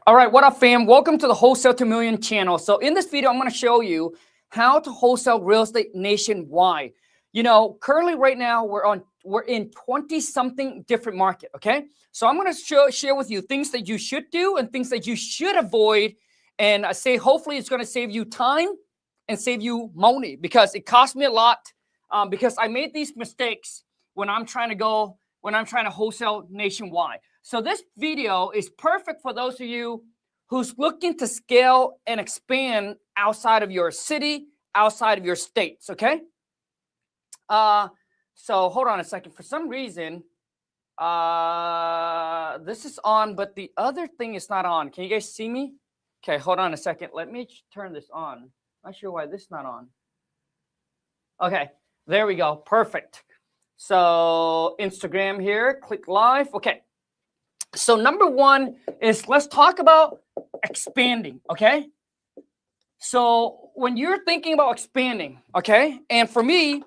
All right, what up, fam? Welcome to the Wholesale to Million channel. So in this video, I'm going to show you how to wholesale real estate nationwide. You know, currently right now we're in 20-something different market. Okay, so I'm going to share with you things that you should do and things that you should avoid, and I say hopefully it's going to save you time and save you money because it cost me a lot because I made these mistakes when I'm trying to wholesale nationwide. So this video is perfect for those of you who's looking to scale and expand outside of your city, outside of your states, okay? So hold on a second. For some reason, this is on, but the other thing is not on. Can you guys see me? Okay, hold on a second. Let me turn this on. Not sure why this is not on. Okay, there we go. Perfect. So Instagram here, click live. Okay. So number one is let's talk about expanding, okay? So when you're thinking about expanding, okay, and for me,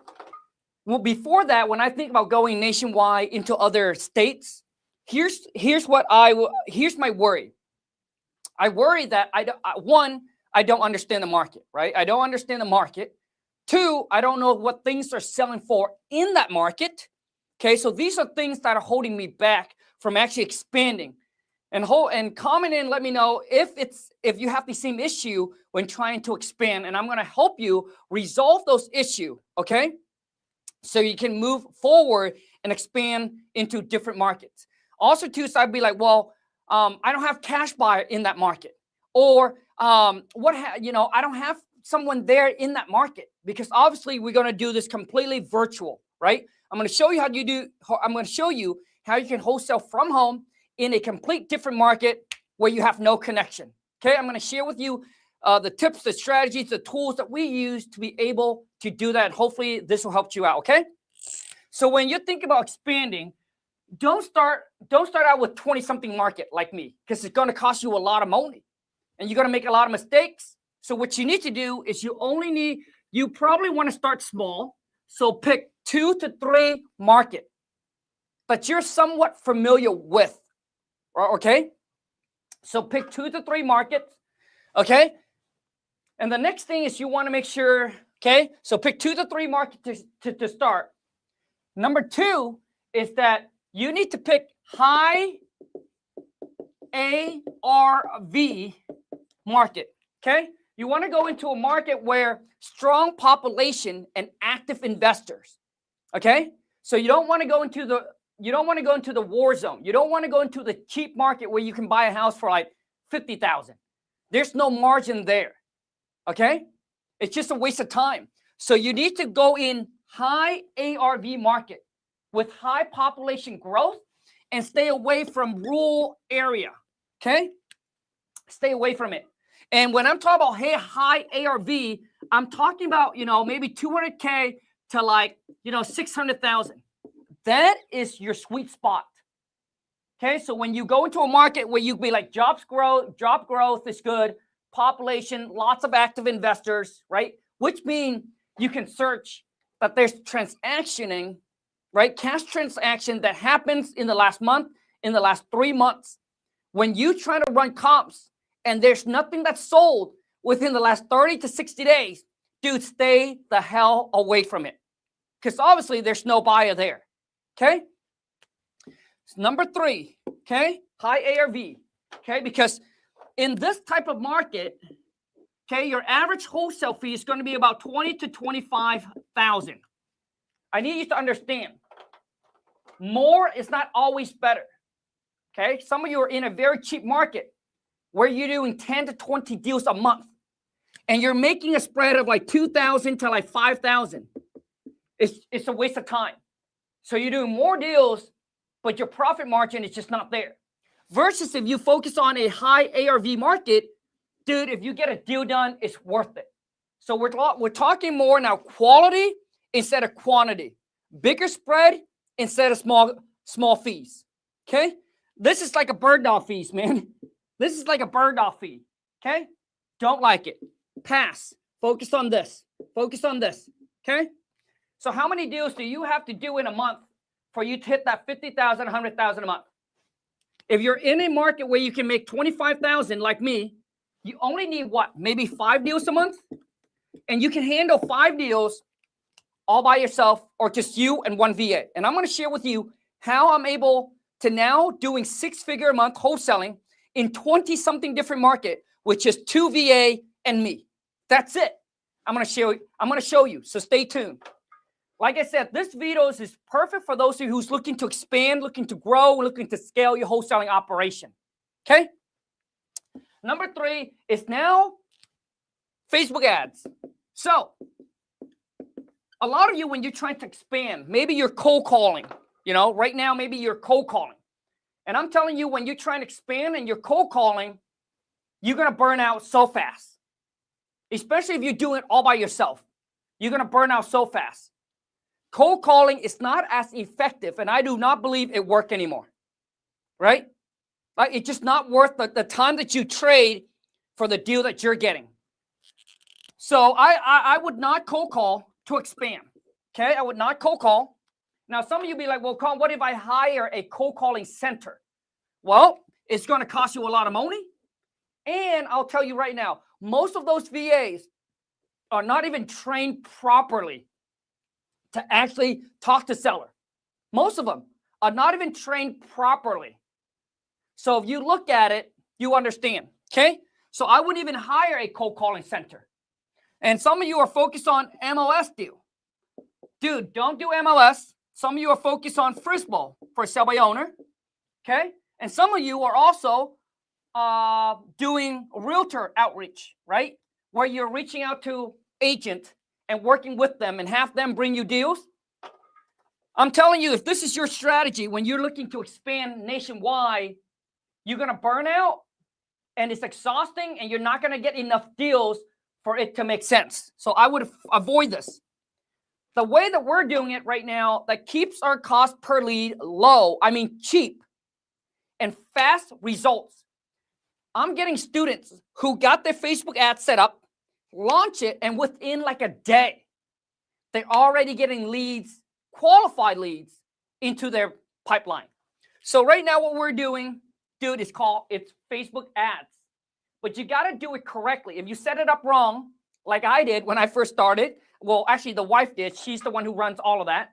well, before that, when I think about going nationwide into other states, here's my worry. I worry that I don't understand the market, right? I don't understand the market. Two, I don't know what things are selling for in that market. Okay, so these are things that are holding me back from actually expanding. And comment in, let me know if you have the same issue when trying to expand, and I'm going to help you resolve those issues, okay? So you can move forward and expand into different markets. Also, too, so I'd be like, well, I don't have cash buyer in that market, or I don't have someone there in that market, because obviously we're going to do this completely virtual, right? I'm going to show you how you can wholesale from home in a complete different market where you have no connection. Okay, I'm going to share with you the tips, the strategies, the tools that we use to be able to do that. Hopefully this will help you out. Okay, so when you think about expanding, don't start out with 20-something market like me, because it's going to cost you a lot of money and you're going to make a lot of mistakes. So what you need to do is you probably want to start small. So pick 2 to 3 market that you're somewhat familiar with, okay? So pick 2 to 3 markets, okay? And the next thing is you want to make sure, okay? So pick 2 to 3 markets to start. Number 2 is that you need to pick high ARV market, okay? You want to go into a market where strong population and active investors, okay? So you don't want to go into the war zone. You don't want to go into the cheap market where you can buy a house for like $50,000. There's no margin there, okay? It's just a waste of time. So you need to go in high ARV market with high population growth and stay away from rural area, okay? Stay away from it. And when I'm talking about high ARV, I'm talking about, maybe 200K to like, 600,000. That is your sweet spot. Okay, so when you go into a market where you be like job growth is good, population, lots of active investors, right? Which means you can search that there's transactioning, right? Cash transaction that happens in the last month, in the last 3 months. When you try to run comps and there's nothing that's sold within the last 30 to 60 days, dude, stay the hell away from it. Because obviously there's no buyer there. Okay. Number 3, okay, high ARV, okay, because in this type of market, okay, your average wholesale fee is going to be about 20 to 25,000. I need you to understand, more is not always better. Okay, some of you are in a very cheap market where you're doing 10 to 20 deals a month, and you're making a spread of like 2,000 to like 5,000. It's a waste of time. So you're doing more deals, but your profit margin is just not there. Versus if you focus on a high ARV market, dude, if you get a deal done, it's worth it. So we're talking more now quality instead of quantity. Bigger spread instead of small fees. Okay? This is like a bird dog fees, man. This is like a bird dog fee. Okay? Don't like it. Pass. Focus on this. Focus on this. Okay? So how many deals do you have to do in a month for you to hit that 50,000, 100,000 a month? If you're in a market where you can make 25,000 like me, you only need what? Maybe 5 deals a month? And you can handle 5 deals all by yourself or just you and one VA. And I'm going to share with you how I'm able to now doing 6-figure a month wholesaling in 20-something different market, which is 2 VA and me. That's it. I'm going to show you. So stay tuned. Like I said, this video is perfect for those of you who's looking to expand, looking to grow, looking to scale your wholesaling operation. Okay? Number 3 is now Facebook ads. So a lot of you, when you're trying to expand, maybe you're cold calling, right now, maybe you're cold calling. And I'm telling you, when you're trying to expand and you're cold calling, you're going to burn out so fast. Especially if you do it all by yourself. You're going to burn out so fast. Cold calling is not as effective, and I do not believe it works anymore. Right? Like, it's just not worth the time that you trade for the deal that you're getting. So I would not cold call to expand. Okay? I would not cold call. Now, some of you be like, well, Colin, what if I hire a cold calling center? Well, it's going to cost you a lot of money. And I'll tell you right now, most of those VAs are not even trained properly to actually talk to seller. Most of them are not even trained properly. So if you look at it, you understand. Okay? So I wouldn't even hire a cold calling center. And some of you are focused on MLS deal. Dude, don't do MLS. Some of you are focused on Frisbee for sell by owner. Okay? And some of you are also doing realtor outreach, right? Where you're reaching out to agent and working with them and have them bring you deals. I'm telling you, if this is your strategy when you're looking to expand nationwide, you're going to burn out and it's exhausting and you're not going to get enough deals for it to make sense. So I would avoid this. The way that we're doing it right now that keeps our cost per lead low, I mean cheap, and fast results. I'm getting students who got their Facebook ad set up, launch it, and within like a day, they're already getting leads, qualified leads, into their pipeline. So right now what we're doing, dude, it's Facebook ads. But you got to do it correctly. If you set it up wrong, like I did when I first started, well, actually the wife did. She's the one who runs all of that.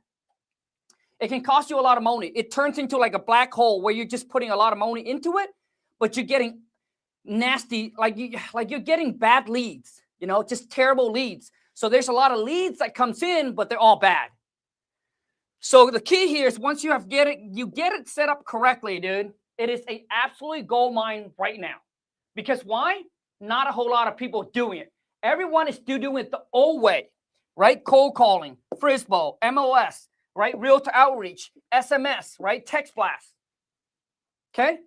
It can cost you a lot of money. It turns into like a black hole where you're just putting a lot of money into it, but you're getting nasty, like you're getting bad leads, just terrible leads. So there's a lot of leads that comes in, but they're all bad. So the key here is once you get it set up correctly, dude, it is an absolute gold mine right now. Because why? Not a whole lot of people doing it. Everyone is still doing it the old way, right? Cold calling, Frisbee, MLS, right? Realtor outreach, SMS, right? Text blast. Okay?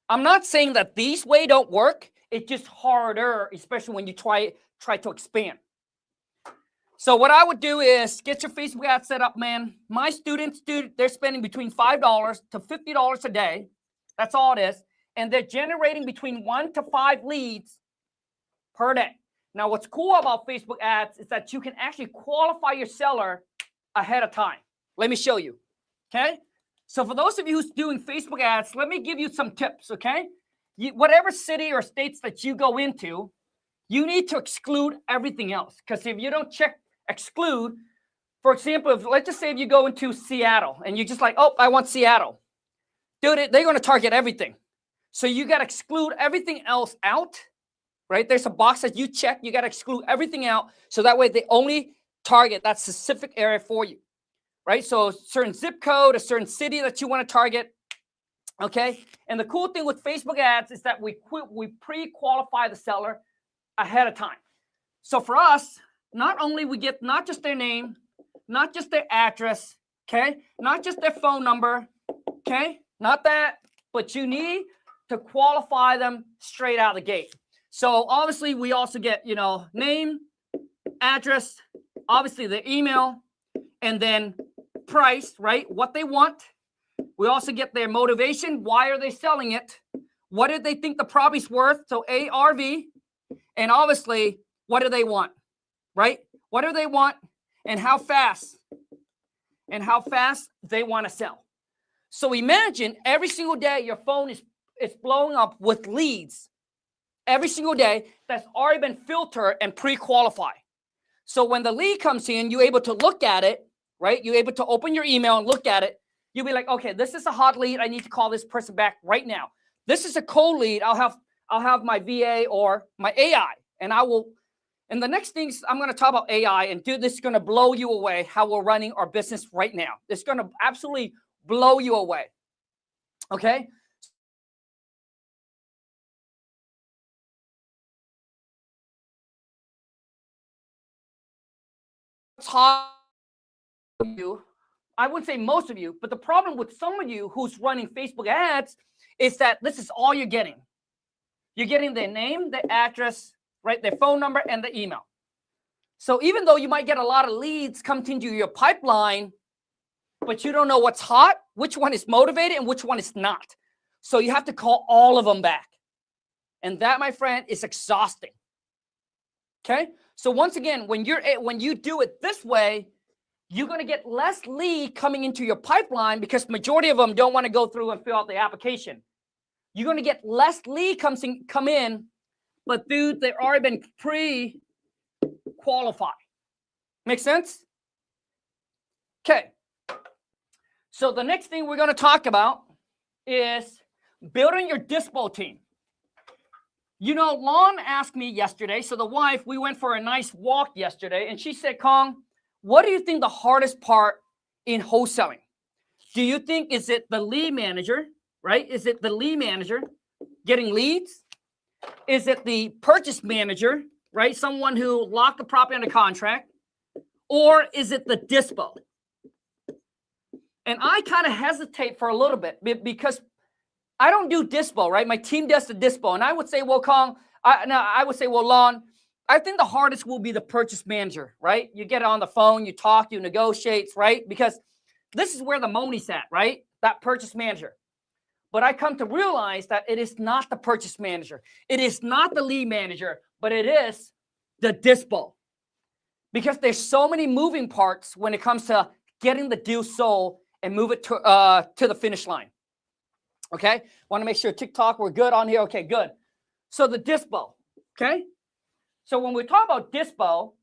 I'm not saying that these way don't work. It's just harder, especially when you try to expand. So what I would do is get your Facebook ad set up, man. My students, dude, they're spending between $5 to $50 a day. That's all it is. And they're generating between 1 to 5 leads per day. Now, what's cool about Facebook ads is that you can actually qualify your seller ahead of time. Let me show you. Okay? So for those of you who's doing Facebook ads, let me give you some tips, okay? Whatever city or states that you go into, you need to exclude everything else. Because if you don't check exclude, for example, let's just say if you go into Seattle and you're just like, oh, I want Seattle. Dude, they're going to target everything. So you got to exclude everything else out, right? There's a box that you check. You got to exclude everything out. So that way they only target that specific area for you, right? So a certain zip code, a certain city that you want to target, okay? And the cool thing with Facebook ads is that we pre-qualify the seller ahead of time. So for us, not only we get not just their name, not just their address, okay? Not just their phone number, okay? Not that, but you need to qualify them straight out of the gate. So obviously we also get, name, address, obviously the email, and then price, right? What they want. We also get their motivation. Why are they selling it? What do they think the property's worth? So ARV. And obviously, what do they want, right? What do they want and how fast? And how fast they want to sell. So imagine every single day your phone is blowing up with leads every single day that's already been filtered and pre-qualified. So when the lead comes in, you're able to look at it, right? You're able to open your email and look at it. You'll be like, okay, this is a hot lead. I need to call this person back right now. This is a cold lead. I'll have my VA or my AI, and I will. And the next things I'm going to talk about AI, and dude, this is going to blow you away how we're running our business right now. It's going to absolutely blow you away. Okay. I wouldn't say most of you, but the problem with some of you who's running Facebook ads is that this is all you're getting. You're getting their name, their address, right, their phone number, and the email. So even though you might get a lot of leads come into your pipeline, but you don't know what's hot, which one is motivated, and which one is not. So you have to call all of them back. And that, my friend, is exhausting. Okay? So once again, when you do it this way, you're going to get less lead coming into your pipeline because majority of them don't want to go through and fill out the application. You're going to get less lead come in, but dude, they've already been pre-qualified. Make sense? Okay. So the next thing we're going to talk about is building your dispo team. You know, Lon asked me yesterday, so the wife, we went for a nice walk yesterday, and she said, Kong, what do you think the hardest part in wholesaling? Do you think, is it the lead manager, right? Is it the lead manager getting leads? Is it the purchase manager, right? Someone who locked the property under contract? Or is it the dispo? And I kind of hesitate for a little bit because I don't do dispo, right? My team does the dispo. And I would say, well, Kong, I would say, well, Lon, I think the hardest will be the purchase manager, right? You get on the phone, you talk, you negotiate, right? Because this is where the money's at, right? That purchase manager. But I come to realize that it is not the purchase manager. It is not the lead manager, but it is the dispo. Because there's so many moving parts when it comes to getting the deal sold and move it to the finish line. Okay? Want to make sure TikTok, we're good on here. Okay, good. So the dispo, okay? So when we talk about dispo,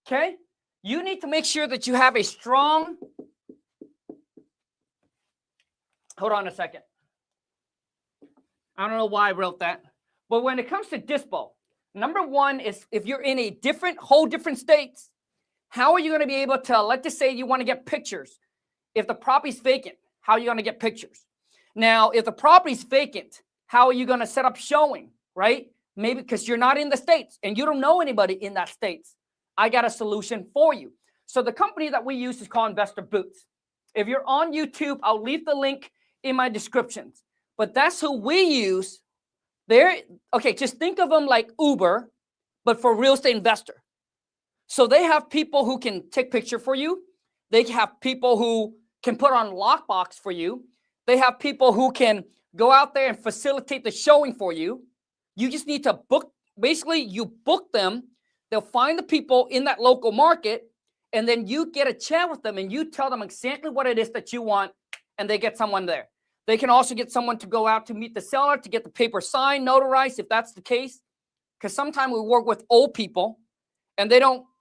okay, you need to make sure that you have a strong, hold on a second. I don't know why I wrote that. But when it comes to dispo, number one is if you're in a whole different states, how are you going to be able to, let's just say you want to get pictures. If the property's vacant, how are you going to get pictures? Now, if the property's vacant, how are you going to set up showing, right? Maybe because you're not in the States and you don't know anybody in that States. I got a solution for you. So the company that we use is called Investor Boots. If you're on YouTube, I'll leave the link in my descriptions. But that's who we use. Okay, just think of them like Uber, but for real estate investor. So they have people who can take picture for you. They have people who can put on lockbox for you. They have people who can go out there and facilitate the showing for you. You just need to book. Basically, you book them. They'll find the people in that local market, and then you get a chat with them, and you tell them exactly what it is that you want, and they get someone there. They can also get someone to go out to meet the seller, to get the paper signed, notarized, if that's the case. Because sometimes we work with old people, and they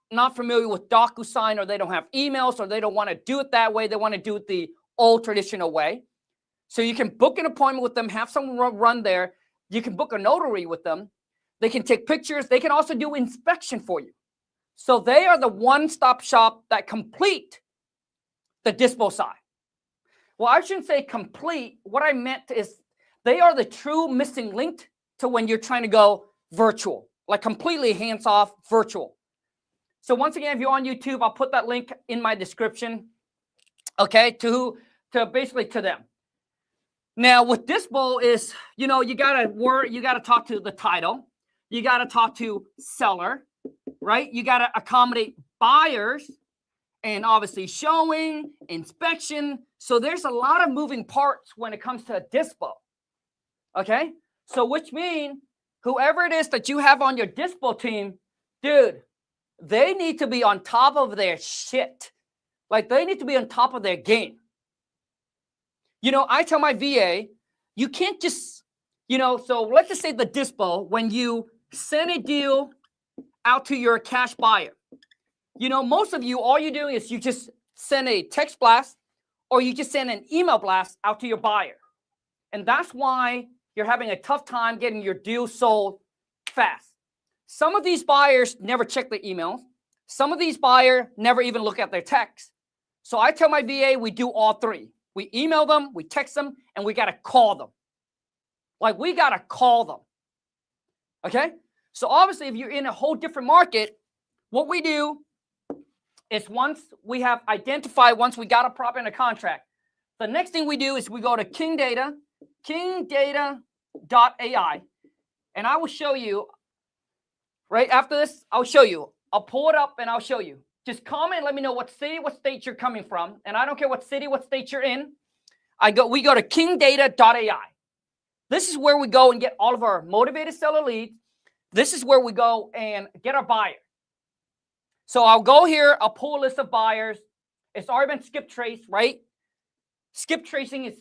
not familiar with DocuSign, or they don't have emails, or they don't want to do it that way. They want to do it the old traditional way. So you can book an appointment with them, have someone run there. You can book a notary with them. They can take pictures. They can also do inspection for you. So they are the one-stop shop that complete the dispo side. Well, I shouldn't say complete. What I meant is they are the true missing link to when you're trying to go virtual, like completely hands-off virtual. So once again, if you're on YouTube, I'll put that link in my description, okay, to basically to them. Now, with dispo is, you gotta talk to the title. You gotta talk to seller, right? You gotta accommodate buyers and obviously showing, inspection. So there's a lot of moving parts when it comes to dispo, okay? So which means whoever it is that you have on your dispo team, dude, they need to be on top of their shit. Like they need to be on top of their game. I tell my VA, you can't just, so let's just say the dispo, when you send a deal out to your cash buyer, most of you, all you do is you just send a text blast or you just send an email blast out to your buyer. And that's why you're having a tough time getting your deal sold fast. Some of these buyers never check their emails. Some of these buyers never even look at their texts. So I tell my VA, we do all three. We email them, we text them, and we got to call them. Like, we got to call them. Okay? So obviously, if you're in a whole different market, what we do is once we have identified, once we got a property in a contract, the next thing we do is we go to kingdata.ai, and I will show you, right after this, I'll show you. I'll pull it up and I'll show you. Just comment, let me know what city, what state you're coming from, and I don't care what city, what state you're in. We go to kingdata.ai. This is where we go and get all of our motivated seller leads. This is where we go and get our buyer. So I'll go here, I'll pull a list of buyers. It's already been skip traced, right? Skip tracing is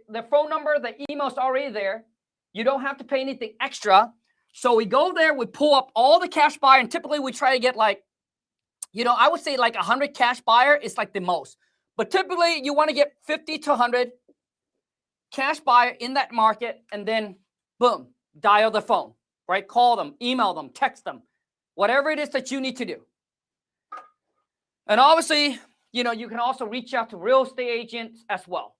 the phone number, the email's already there. You don't have to pay anything extra. So we go there, we pull up all the cash buyer, and typically we try to get I would say 100 cash buyer is like the most. But typically you want to get 50 to 100 cash buyer in that market, and then boom, dial the phone, right? Call them, email them, text them, whatever it is that you need to do. And obviously, you can also reach out to real estate agents as well.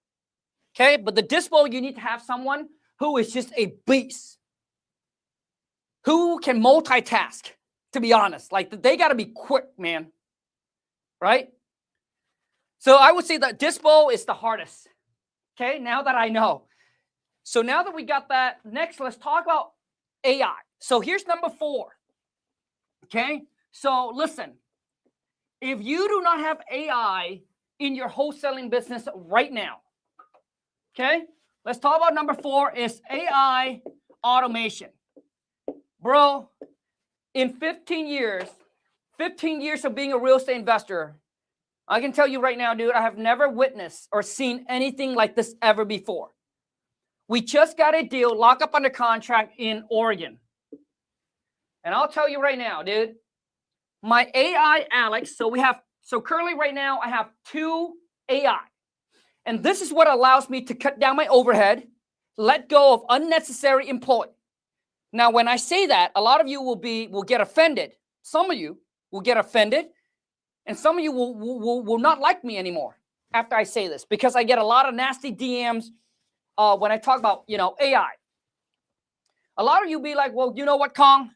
Okay, but the dispo, you need to have someone who is just a beast, who can multitask, to be honest. They got to be quick, man, right? So I would say that dispo is the hardest. Okay, now that I know. So now that we got that, next, let's talk about AI. So here's number 4. Okay, so listen, if you do not have AI in your wholesaling business right now, okay, let's talk about number 4 is AI automation. Bro, in 15 years of being a real estate investor, I can tell you right now, dude, I have never witnessed or seen anything like this ever before. We just got a deal locked up under contract in Oregon. And I'll tell you right now, dude, my AI Alex, so currently right now I have 2 AI. And this is what allows me to cut down my overhead, let go of unnecessary employee. Now, when I say that, a lot of you will get offended. Some of you will get offended, and some of you will not like me anymore after I say this, because I get a lot of nasty DMs when I talk about, AI. A lot of you be like, well, you know what, Kong?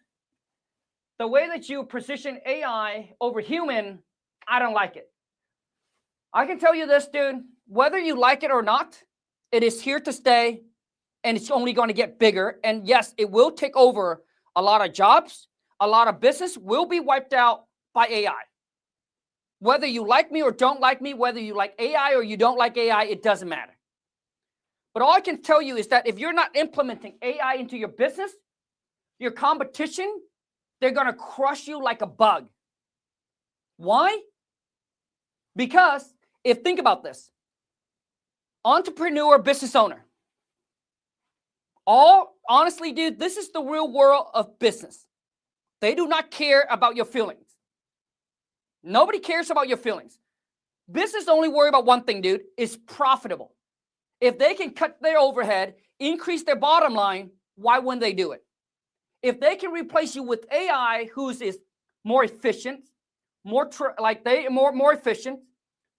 The way that you position AI over human, I don't like it. I can tell you this, dude, whether you like it or not, it is here to stay, and it's only going to get bigger. And yes, it will take over a lot of jobs. A lot of business will be wiped out by AI. Whether you like me or don't like me, whether you like AI or you don't like AI, it doesn't matter. But all I can tell you is that if you're not implementing AI into your business, your competition, they're going to crush you like a bug. Why? Because think about this, entrepreneur, business owner, honestly, dude, this is the real world of business. They do not care about your feelings. Nobody cares about your feelings. Business only worry about one thing, dude, is profitable. If they can cut their overhead, increase their bottom line, why wouldn't they do it? If they can replace you with AI, who's is more efficient, more efficient,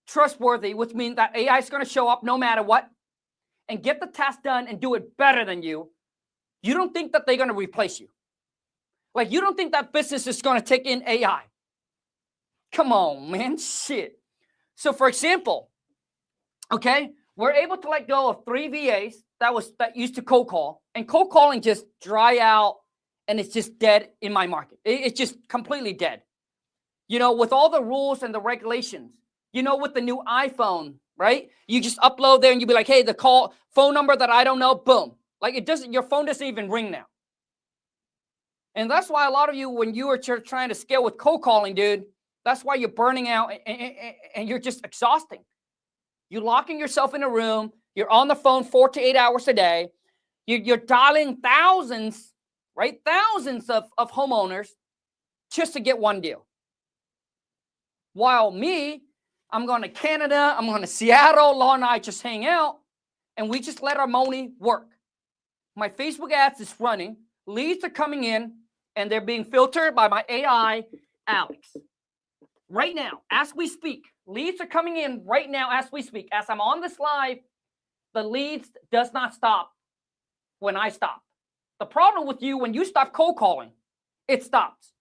trustworthy, which means that AI is going to show up no matter what and get the task done and do it better than you, you don't think that they're going to replace you. You don't think that business is going to take in AI. Come on, man, shit. So for example, okay, we're able to let go of 3 VAs that used to cold call, and cold calling just dry out, and it's just dead in my market. It's just completely dead. With all the rules and the regulations, with the new iPhone, right? You just upload there and you be like, hey, the phone number that I don't know, boom. Your phone doesn't even ring now. And that's why a lot of you, when you are trying to scale with cold calling, dude, that's why you're burning out and you're just exhausting. You're locking yourself in a room. You're on the phone 4 to 8 hours a day. You're dialing thousands, right? Thousands of homeowners just to get one deal. While me, I'm going to Canada, I'm going to Seattle, Law and I just hang out, and we just let our money work. My Facebook ads is running, leads are coming in, and they're being filtered by my AI, Alex. Right now, as we speak, leads are coming in right now as we speak. As I'm on this live, the leads does not stop when I stop. The problem with you, when you stop cold calling, it stops.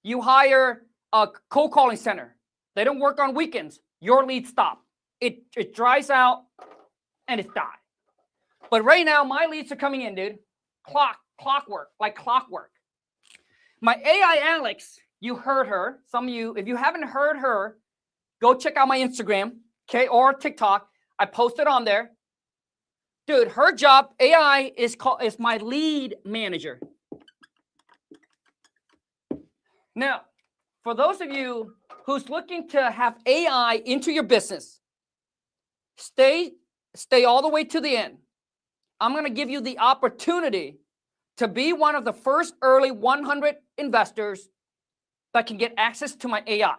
You hire a cold calling center. They don't work on weekends. Your leads stop. It dries out and it dies. But right now, my leads are coming in, dude. Clockwork, like clockwork. My AI Alex, you heard her. Some of you, if you haven't heard her, go check out my Instagram, okay, or TikTok. I posted on there. Dude, her job, AI, is my lead manager. Now, for those of you who's looking to have AI into your business, stay all the way to the end. I'm going to give you the opportunity to be one of the first early 100 investors that can get access to my AI.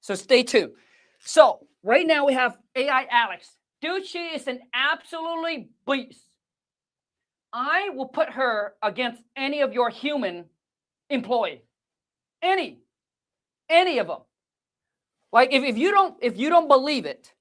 So stay tuned. So right now we have AI Alex. Dude, she is an absolutely beast. I will put her against any of your human employee. Any of them. Like if you don't believe it,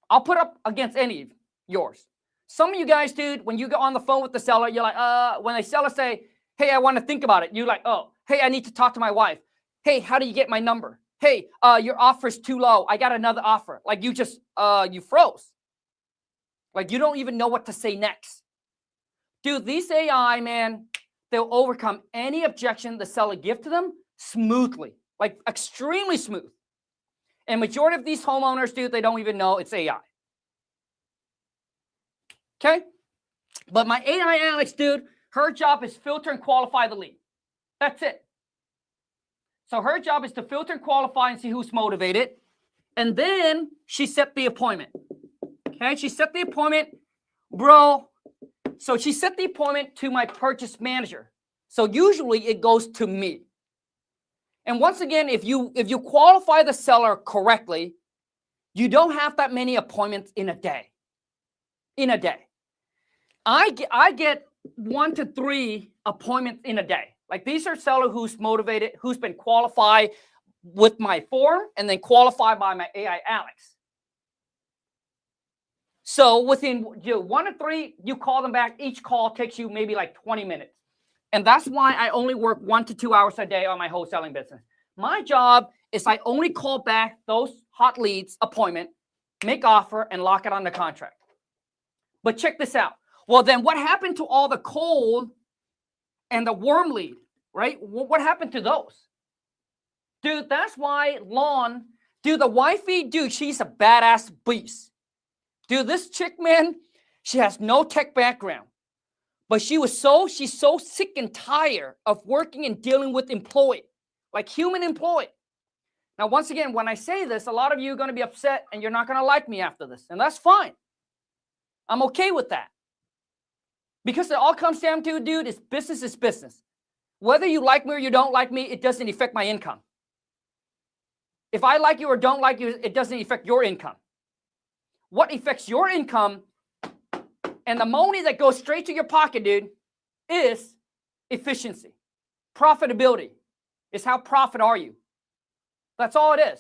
I'll put up against any of yours. Some of you guys, dude, when you go on the phone with the seller, you're like, when the seller say, hey, I want to think about it. You're like, oh, hey, I need to talk to my wife. Hey, how do you get my number? Hey, your offer's too low. I got another offer. Like you just, you froze. Like you don't even know what to say next. Dude, these AI, man, they'll overcome any objection the seller give to them smoothly, like extremely smooth. And majority of these homeowners, dude, they don't even know it's AI. Okay? But my AI Alex, dude, her job is filter and qualify the lead. That's it. So her job is to filter and qualify and see who's motivated. And then she set the appointment. Okay? She set the appointment, bro. So she set the appointment to my purchase manager. So usually it goes to me. And once again, if you qualify the seller correctly, you don't have that many appointments in a day. I get 1 to 3 appointments in a day. Like these are seller who's motivated, who's been qualified with my form and then qualified by my AI Alex. So within 1 to 3, you call them back. Each call takes you maybe like 20 minutes. And that's why I only work 1 to 2 hours a day on my wholesaling business. My job is I only call back those hot leads, appointment, make offer, and lock it on the contract. But check this out. Well, then what happened to all the cold and the warm lead, right? What happened to those? Dude, that's why Lon, dude, the wifey, dude, she's a badass beast. Dude, this chick, man, she has no tech background. But she's so sick and tired of working and dealing with employee, like human employee. Now, once again, when I say this, a lot of you are going to be upset and you're not going to like me after this. And that's fine. I'm okay with that. Because it all comes down to, dude, is business. Whether you like me or you don't like me, it doesn't affect my income. If I like you or don't like you, it doesn't affect your income. What affects your income and the money that goes straight to your pocket, dude, is efficiency. Profitability is how profit are you. That's all it is.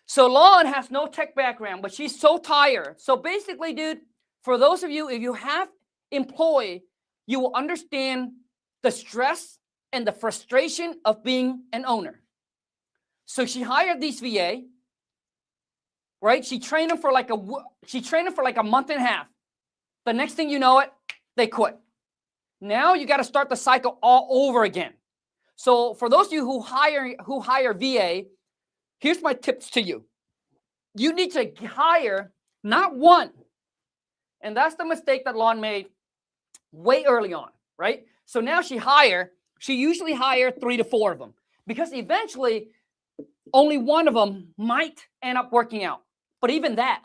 So Lon has no tech background, but she's so tired. So basically, dude, for those of you, if you have employee, you will understand the stress and the frustration of being an owner. So she hired these VA, right? She trained them for like a month and a half. The next thing you know it, they quit. Now you got to start the cycle all over again. So for those of you who hire VA, here's my tips to you. You need to hire not one. And that's the mistake that Lon made way early on, right? So now she usually hire 3 to 4 of them because eventually only one of them might end up working out. But even that,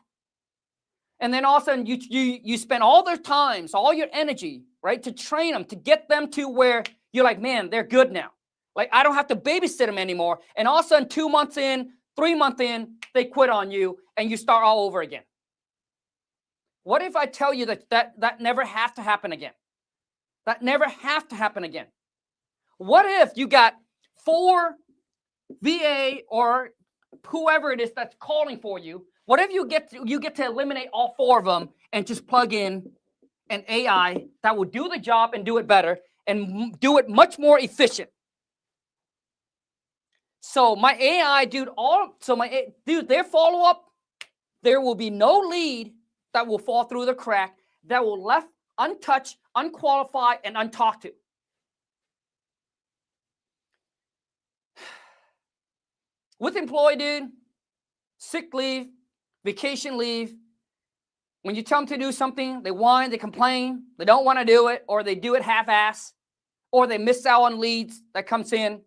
And then all of a sudden you spend all their time, all your energy, right, to train them, to get them to where you're like, man, they're good now. Like, I don't have to babysit them anymore. And all of a sudden, 2 months in, 3 months in, they quit on you and you start all over again. What if I tell you that never has to happen again? That never has to happen again. What if you got 4 VA or whoever it is that's calling for you? What if you get to eliminate all 4 of them and just plug in an AI that will do the job and do it better and do it much more efficient? So my AI, dude, their follow-up, there will be no lead that will fall through the crack, that will left untouched, unqualified, and untalked to. With employee, dude, sick leave, vacation leave, when you tell them to do something, they whine, they complain, they don't want to do it, or they do it half-ass, or they miss out on leads that comes in.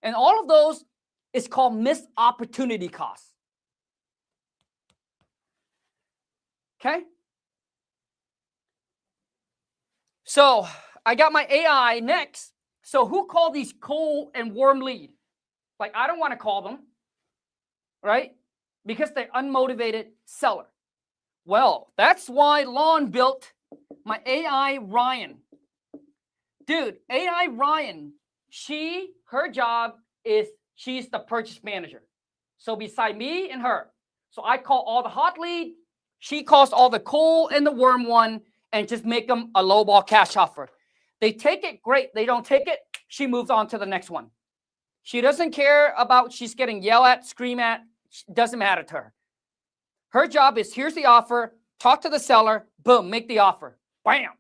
And all of those is called missed opportunity costs. Okay? So I got my AI next. So who called these cold and warm lead? Like, I don't want to call them, right? Because they're unmotivated seller. Well, that's why Lon built my AI Ryan. Dude, AI Ryan, her job is she's the purchase manager. So beside me and her. So I call all the hot lead. She calls all the cold and the warm one and just make them a lowball cash offer. They take it, great. They don't take it, she moves on to the next one. She doesn't care about she's getting yelled at, screamed at. Doesn't matter to her. Her job is, here's the offer, talk to the seller, boom, make the offer. Bam.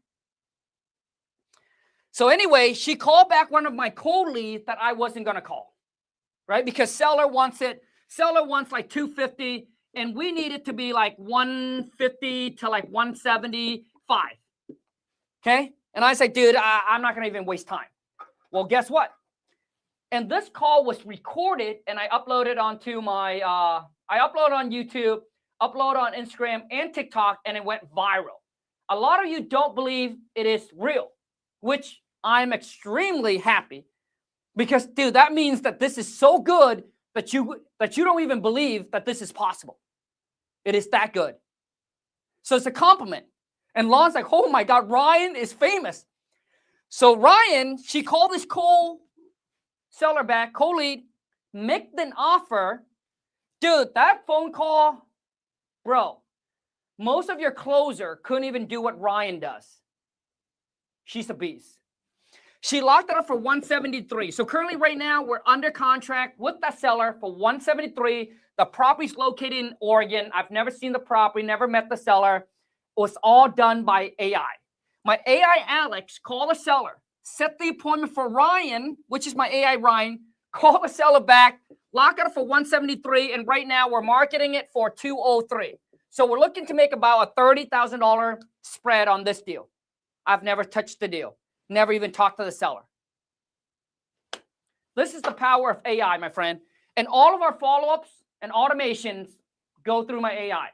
So anyway, she called back one of my cold leads that I wasn't going to call, right? Because seller wants like 250, and we need it to be like 150 to like 175. Okay? And I said, dude, I'm not going to even waste time. Well, guess what? And this call was recorded, and I uploaded onto my, I upload on YouTube, upload on Instagram and TikTok, and it went viral. A lot of you don't believe it is real, which I'm extremely happy, because, dude, that means that this is so good that you don't even believe that this is possible. It is that good. So it's a compliment. And Lon's like, oh my God, Ryan is famous. So Ryan, she called this cold seller back, cold lead, make an offer. Dude, that phone call, bro, most of your closer couldn't even do what Ryan does. She's a beast. She locked it up for 173. So currently right now, we're under contract with that seller for 173. The property's located in Oregon. I've never seen the property, never met the seller. It was all done by AI. My AI Alex called the seller, set the appointment for Ryan, which is my AI Ryan, call the seller back, lock it up for 173, and right now we're marketing it for 203. So we're looking to make about a $30,000 spread on this deal. I've never touched the deal, never even talked to the seller. This is the power of AI, my friend. And all of our follow-ups and automations go through my AI.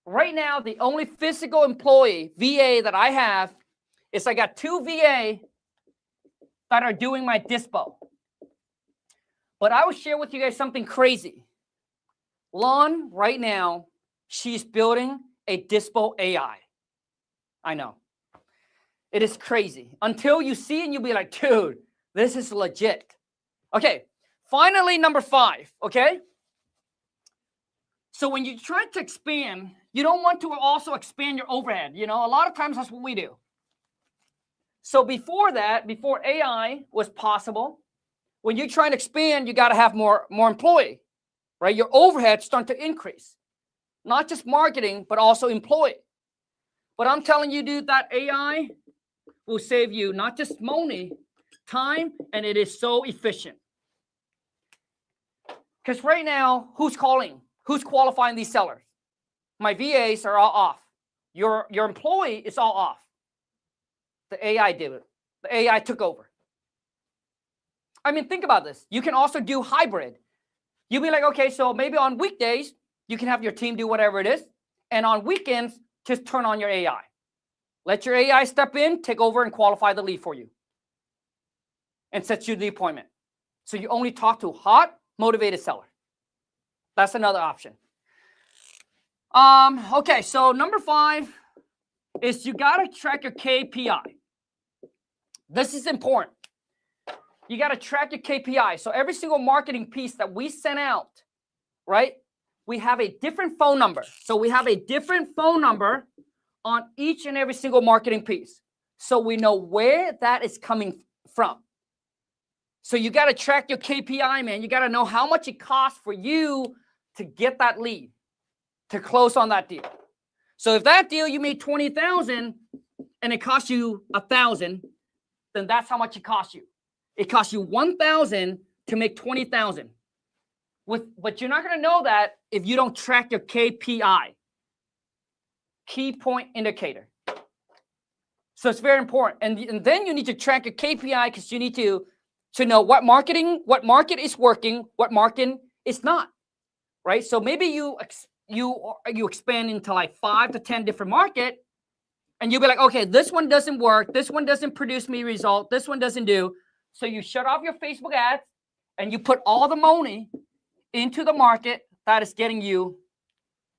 Right now, the only physical employee, VA, that I have is I got 2 VA that are doing my dispo. But I will share with you guys something crazy. Lon, right now, she's building a dispo AI. I know. It is crazy. Until you see it and you'll be like, dude, this is legit. Okay, finally, number 5, okay? So when you try to expand, you don't want to also expand your overhead. You know, a lot of times that's what we do. So before that, before AI was possible, when you try to expand, you got to have more employee, right? Your overhead starting to increase. Not just marketing, but also employee. But I'm telling you, dude, that AI will save you not just money, time, and it is so efficient. Because right now, who's calling? Who's qualifying these sellers? My VAs are all off. Your employee is all off. The AI did it. The AI took over. I mean, think about this. You can also do hybrid. You'll be like, okay, so maybe on weekdays, you can have your team do whatever it is. And on weekends, just turn on your AI. Let your AI step in, take over, and qualify the lead for you. And set you the appointment. So you only talk to hot, motivated seller. That's another option. Okay, so number 5 is you got to track your KPI. This is important. You got to track your KPI. So every single marketing piece that we send out, right, we have a different phone number. So we have a different phone number on each and every single marketing piece. So we know where that is coming from. So you got to track your KPI, man. You got to know how much it costs for you to get that lead, to close on that deal. So if that deal you made 20,000 and it cost you 1,000, then that's how much it costs you. It costs you 1,000 to make 20,000. But you're not going to know that if you don't track your KPI, key point indicator. So it's very important. And then you need to track your KPI because you need to know what market is working, what market is not, right? So maybe you expand into like 5 to 10 different markets, and you'll be like, okay, this one doesn't work, this one doesn't produce me result, this one doesn't do. So you shut off your Facebook ads and you put all the money into the market that is getting you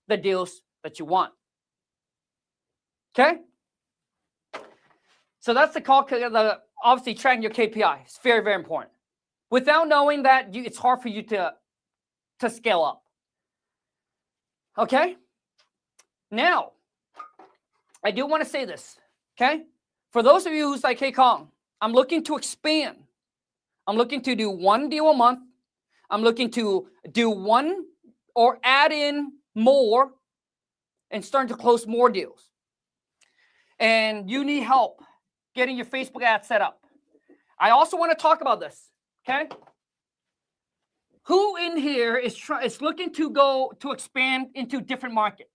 the deals that you want. Okay? So that's obviously tracking your KPI. It's very, very important. Without knowing that, it's hard for you to scale up. Okay? Now, I do want to say this, okay? For those of you who's like, hey, Kong, I'm looking to expand. I'm looking to do 1 deal a month. I'm looking to do 1 or add in more and starting to close more deals. And you need help getting your Facebook ad set up. I also want to talk about this, okay? Who in here is looking to go to expand into different markets?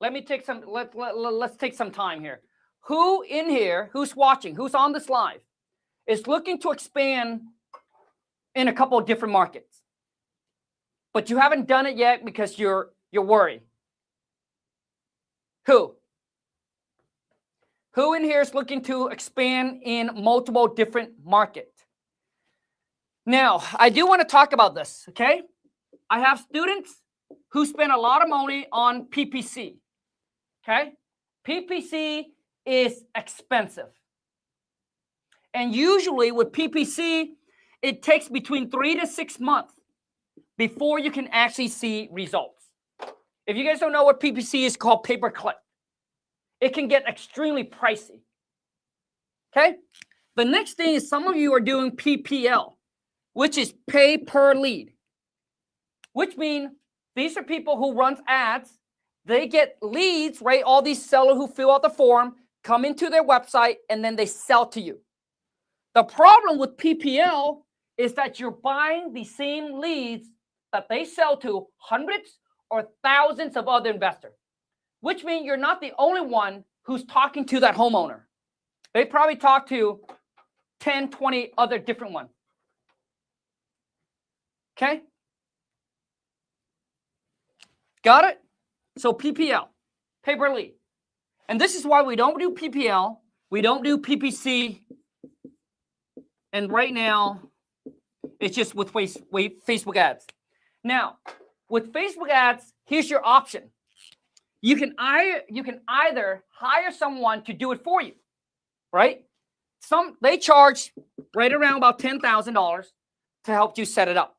Let's take some time here. Who in here, who's watching, who's on this live, is looking to expand in a couple of different markets, but you haven't done it yet because you're worried? Who in here is looking to expand in multiple different markets? Now, I do want to talk about this, okay? I have students who spend a lot of money on PPC, okay? PPC is expensive. And usually with PPC, it takes between 3 to 6 months before you can actually see results. If you guys don't know what PPC is, called pay-per-click. It can get extremely pricey. Okay? The next thing is some of you are doing PPL, which is pay per lead, which means these are people who run ads. They get leads, right? All these sellers who fill out the form, come into their website, and then they sell to you. The problem with PPL is that you're buying the same leads that they sell to hundreds or thousands of other investors, which means you're not the only one who's talking to that homeowner. They probably talk to 10, 20 other different ones. Okay? Got it? So PPL, pay per lead. And this is why we don't do PPL, we don't do PPC, and right now, it's just with Facebook ads. Now, with Facebook ads, here's your option. You can either hire someone to do it for you, right? They charge right around about $10,000 to help you set it up.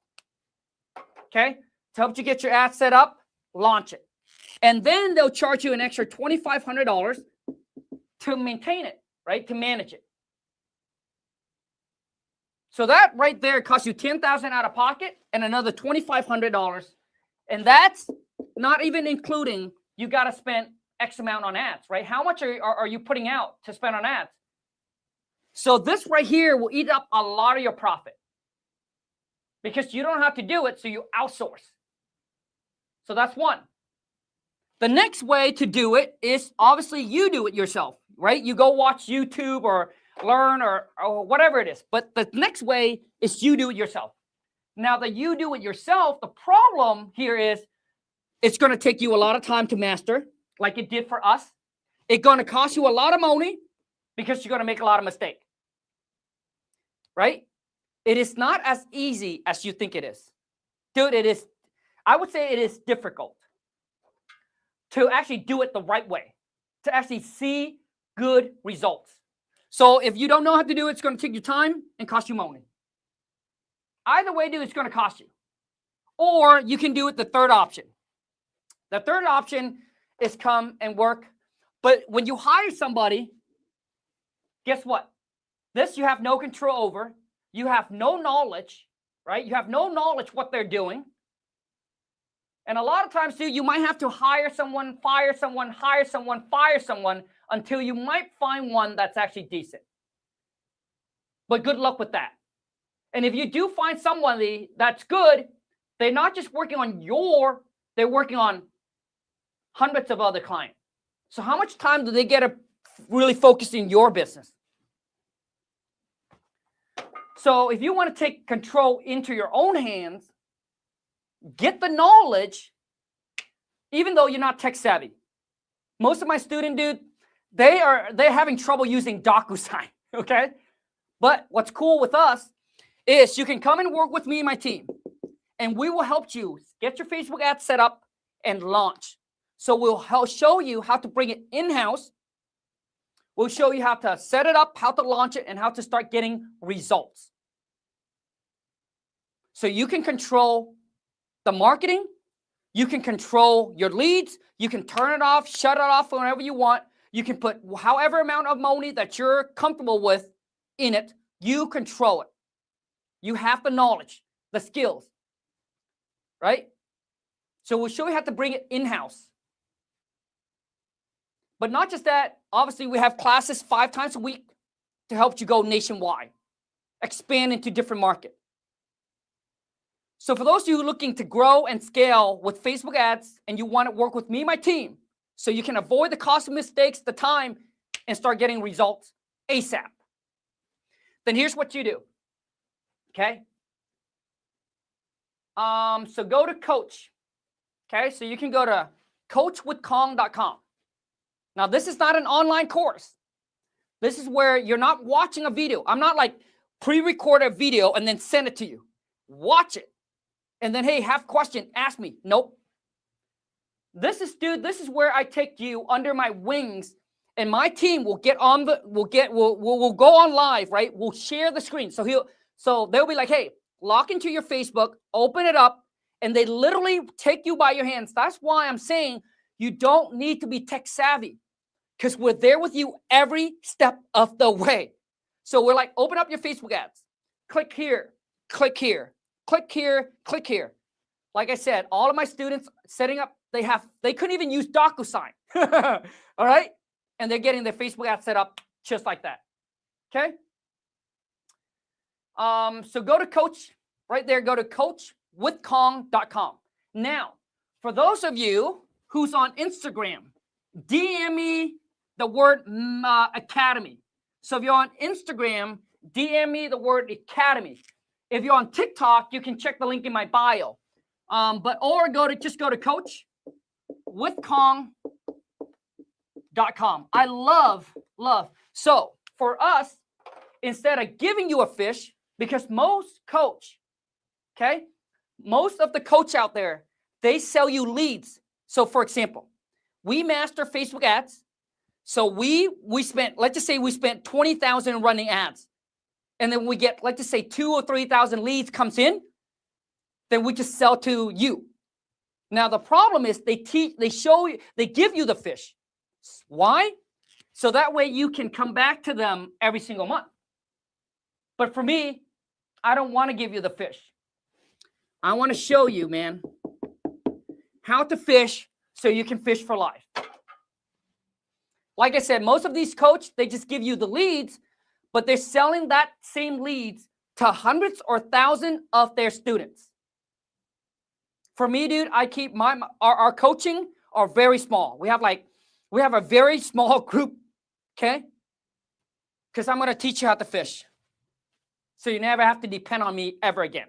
Okay? To help you get your ad set up, launch it. And then they'll charge you an extra $2,500 to maintain it, right? To manage it. So that right there costs you $10,000 out of pocket and another $2,500. And that's not even including you got to spend X amount on ads, right? How much are you putting out to spend on ads? So this right here will eat up a lot of your profit because you don't have to do it, so you outsource. So that's one. The next way to do it is obviously you do it yourself, right? You go watch YouTube or learn or whatever it is. But the next way is you do it yourself. Now that you do it yourself, the problem here is it's going to take you a lot of time to master. like it did for us, it's going to cost you a lot of money because you're going to make a lot of mistakes. Right? It is not as easy as you think it is. Dude, it is, I would say it is difficult to actually do it the right way, to actually see good results. So if you don't know how to do it, it's going to take you time and cost you money. Either way, dude, it's going to cost you. Or you can do it the third option. The third option is come and work. But when you hire somebody, guess what? This you have no control over. You have no knowledge, right? You have no knowledge what they're doing. And a lot of times, dude, you might have to hire someone, fire someone, hire someone, fire someone until you might find one that's actually decent. But good luck with that. And if you do find somebody that's good, they're not just working on they're working on hundreds of other clients. So how much time do they get to really focus in your business? So if you want to take control into your own hands, get the knowledge, even though you're not tech savvy. Most of my students, dude, they're having trouble using DocuSign, okay? But what's cool with us is you can come and work with me and my team, and we will help you get your Facebook ads set up and launch. So we'll show you how to bring it in-house. We'll show you how to set it up, how to launch it, and how to start getting results. So you can control the marketing. You can control your leads. You can turn it off, shut it off whenever you want. You can put however amount of money that you're comfortable with in it. You control it. You have the knowledge, the skills, right? So we'll show you how to bring it in-house. But not just that, obviously we have classes 5 times a week to help you go nationwide, expand into different markets. So for those of you looking to grow and scale with Facebook ads and you want to work with me and my team so you can avoid the cost of mistakes, the time, and start getting results ASAP, then here's what you do, okay? So go to Coach, okay? So you can go to coachwithkong.com. Now, this is not an online course. This is where you're not watching a video. I'm not like pre-record a video and then send it to you. Watch it. And then, hey, have question, ask me. Nope. This is where I take you under my wings, and my team will get on we'll go on live, right? We'll share the screen. So they'll be like, hey, log into your Facebook, open it up, and they literally take you by your hands. That's why I'm saying you don't need to be tech savvy, because we're there with you every step of the way. So we're like, open up your Facebook ads. Click here, click here, click here, click here. Like I said, all of my students setting up, they couldn't even use DocuSign. All right? And they're getting their Facebook ads set up just like that. Okay? So go to Coach, right there, go to coachwithkong.com. Now, for those of you who's on Instagram, DM me the word academy. So if you're on Instagram, DM me the word academy. If you're on TikTok, you can check the link in my bio. Or just go to coachwithkong.com. I love. So for us, instead of giving you a fish, because most of the coach out there, they sell you leads. So for example, we master Facebook ads. So we spent, let's just say we spent 20,000 running ads. And then we get, let's just say 2,000 or 3,000 leads comes in, then we just sell to you. Now the problem is they give you the fish. Why? So that way you can come back to them every single month. But for me, I don't want to give you the fish. I want to show you, man, how to fish so you can fish for life. Like I said, most of these coaches, they just give you the leads, but they're selling that same leads to hundreds or thousands of their students. For me, dude, I keep our coaching are very small. We have a very small group, okay? Because I'm going to teach you how to fish. So you never have to depend on me ever again.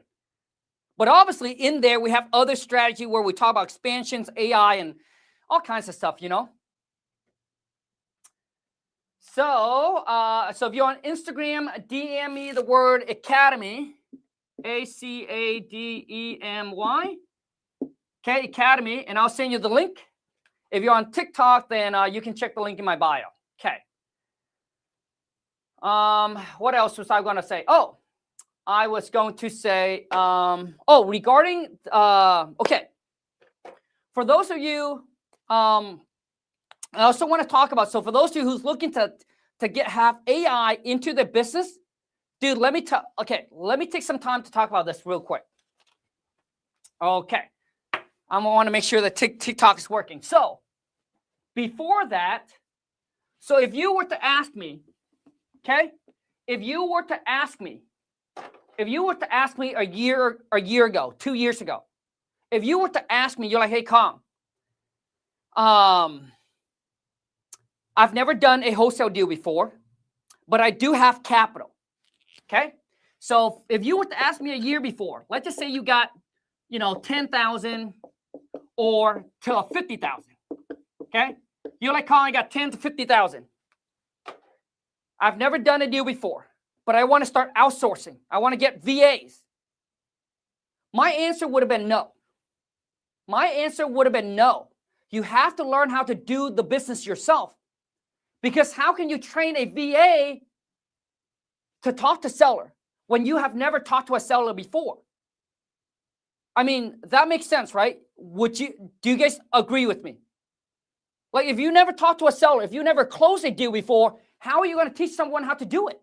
But obviously in there, we have other strategy where we talk about expansions, AI, and all kinds of stuff, you know? So, so if you're on Instagram, DM me the word Academy, Academy. Okay, Academy, and I'll send you the link. If you're on TikTok, then you can check the link in my bio. Okay. What else was I going to say? Oh, I was going to say, regarding, okay. For those of you, I also want to talk about, so for those of you who's looking to have AI into their business, dude, let me take some time to talk about this real quick. Okay. I want to make sure that TikTok is working. So before that, so if you were to ask me, okay, if you were to ask me a year ago, 2 years ago, if you were to ask me, you're like, hey, Kong, I've never done a wholesale deal before, but I do have capital. Okay. So if you were to ask me a year before, let's just say you got, 10,000 or to 50,000. Okay. You're like, Kong, I got 10 to 50,000. I've never done a deal before, but I want to start outsourcing. I want to get VAs. My answer would have been no. My answer would have been no. You have to learn how to do the business yourself. Because how can you train a VA to talk to seller when you have never talked to a seller before? I mean, that makes sense, right? Do you guys agree with me? Like, if you never talked to a seller, if you never closed a deal before, how are you going to teach someone how to do it?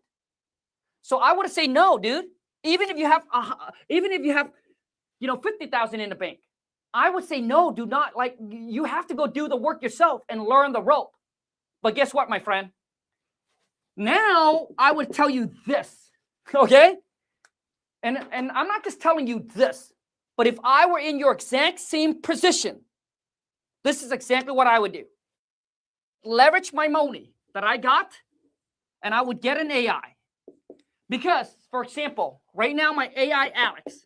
So I would say no, dude. Even if you have 50,000 in the bank, I would say no. Do not, like, you have to go do the work yourself and learn the rope. But guess what, my friend? Now I would tell you this, okay? And I'm not just telling you this, but if I were in your exact same position, this is exactly what I would do. Leverage my money that I got, and I would get an AI. Because, for example, right now my AI, Alex,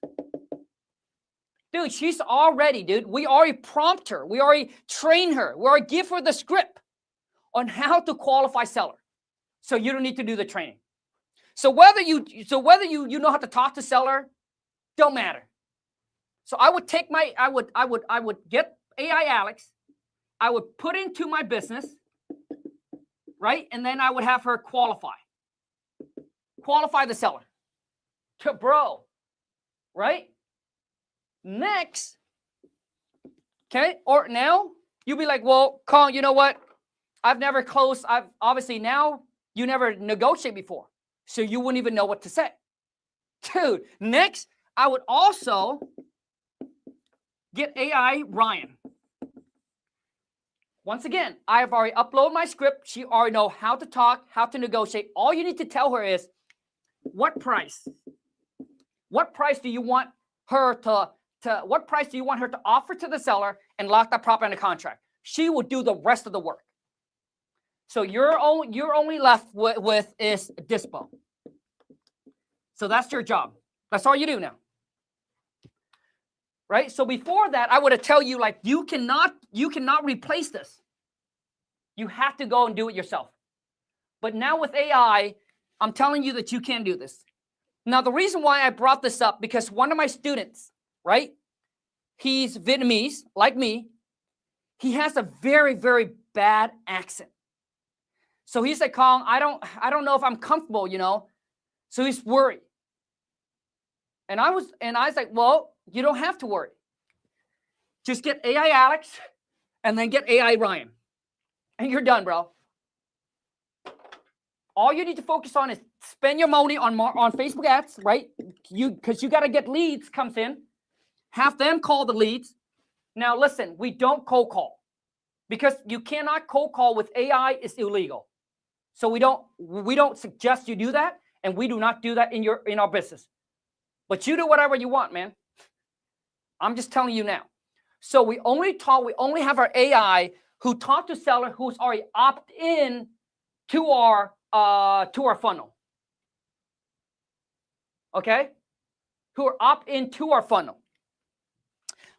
dude, she's already, we already prompt her. We already train her. We already give her the script on how to qualify seller. So you don't need to do the training. So whether you know how to talk to seller, don't matter. So I would take I would get AI Alex, I would put into my business, right? And then I would have her qualify the seller. Bro, right? Next, okay, or now you'll be like, well, Kong, you know what? I've never closed. Obviously now you never negotiate before, so you wouldn't even know what to say. Dude, next, I would also get AI Ryan. Once again, I have already uploaded my script. She already knows how to talk, how to negotiate. All you need to tell her is, what price? What price do you want her to offer to the seller and lock that property in a contract? She will do the rest of the work. So you're only left with is dispo. So that's your job. That's all you do now. Right? So before that, I would have tell you, like, you cannot replace this. You have to go and do it yourself. But now with AI, I'm telling you that you can do this. Now, the reason why I brought this up, because one of my students, right? He's Vietnamese, like me. He has a very, very bad accent. So he's like, Kong, I don't know if I'm comfortable, So he's worried. And I was like, well, you don't have to worry. Just get AI Alex and then get AI Ryan. And you're done, bro. All you need to focus on is spend your money on Facebook ads, right? Because you got to get leads comes in. Have them call the leads. Now, listen, we don't cold call. Because you cannot cold call with AI. It's illegal. So we don't suggest you do that. And we do not do that in our business. But you do whatever you want, man. I'm just telling you now. So we only have our AI who talk to seller who's already opt in to our funnel. Okay? Who are opt into our funnel.